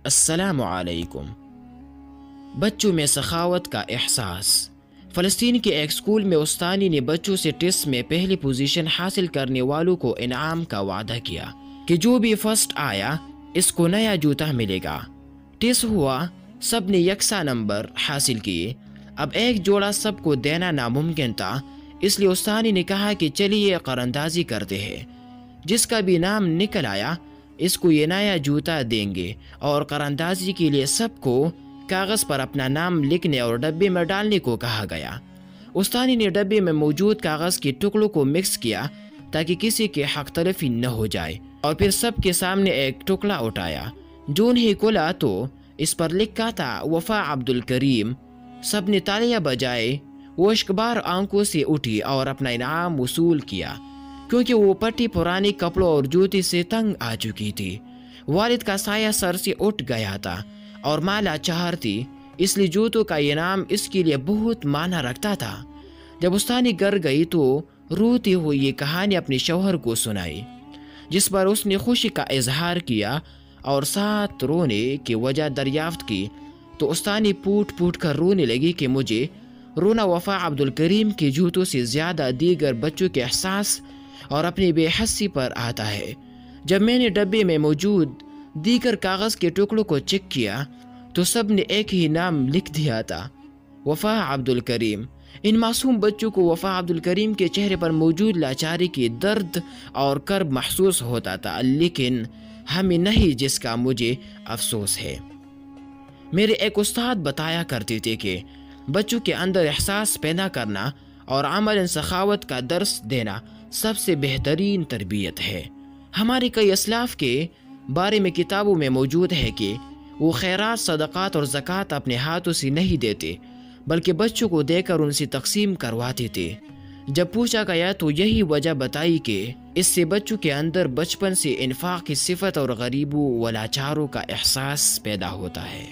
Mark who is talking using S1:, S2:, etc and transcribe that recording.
S1: السلام علیکم۔ بچوں میں سخاوت کا احساس۔ فلسطین کے ایک اسکول میں استانی نے بچوں سے ٹیسٹ میں پہلی پوزیشن حاصل کرنے والوں کو انعام کا وعدہ کیا کہ جو بھی فرسٹ آیا اس کو نیا جوتا ملے گا۔ ٹیسٹ ہوا، سب نے یکساں نمبر حاصل کیے۔ اب ایک جوڑا سب کو دینا ناممکن تھا، اس لیے استانی نے کہا کہ چلیے قراردادی کرتے ہیں، جس کا بھی نام نکل آیا اس کو یہ نیا جوتا دیں گے، اور قراردادی کے لیے سب کو کاغذ پر اپنا نام لکھنے اور ڈبے میں ڈالنے کو کہا گیا۔ استانی نے ڈبے میں موجود کاغذ کے ٹکڑوں کو مکس کیا تاکہ کسی کے حق تلفی نہ ہو جائے، اور پھر سب کے سامنے ایک ٹکڑا اٹھایا۔ جو انہیں کھلا تو اس پر لکھا تھا وفا عبدالکریم۔ سب نے تالیاں بجائے، وہ اشکبار آنکھوں سے اٹھی اور اپنا انعام وصول کیا، کیونکہ وہ پٹی پرانے کپڑوں اور جوتے سے تنگ آ چکی تھی۔ والد کا سایہ سر سے اٹھ گیا تھا اور ماں لاچار تھی، اس لیے جوتوں کا انعام اس کے لیے بہت معنی رکھتا تھا۔ جب استانی گھر گئی تو روتی ہوئی یہ کہانی اپنے شوہر کو سنائی، جس پر اس نے خوشی کا اظہار کیا اور ساتھ رونے کی وجہ دریافت کی، تو استانی پھوٹ پھوٹ کر رونے لگی کہ مجھے رونا وفا عبدالکریم کے جوتوں سے زیادہ دیگر بچوں کے احساس اور اپنی بے حسی پر آتا ہے۔ جب میں نے ڈبے میں موجود دیگر کاغذ کے ٹکڑوں کو چیک کیا تو سب نے ایک ہی نام لکھ دیا تھا، وفا عبدالکریم۔ ان معصوم بچوں کو وفا عبدالکریم کے چہرے پر موجود لاچاری کی درد اور کرب محسوس ہوتا تھا، لیکن ہمیں نہیں، جس کا مجھے افسوس ہے۔ میرے ایک استاد بتایا کرتے تھے کہ بچوں کے اندر احساس پیدا کرنا اور عملاً سخاوت کا درس دینا سب سے بہترین تربیت ہے۔ ہمارے کئی اسلاف کے بارے میں کتابوں میں موجود ہے کہ وہ خیرات، صدقات اور زکوٰۃ اپنے ہاتھوں سے نہیں دیتے، بلکہ بچوں کو دے کر ان سے تقسیم کرواتے تھے۔ جب پوچھا گیا تو یہی وجہ بتائی کہ اس سے بچوں کے اندر بچپن سے انفاق کی صفت اور غریبوں و لاچاروں کا احساس پیدا ہوتا ہے۔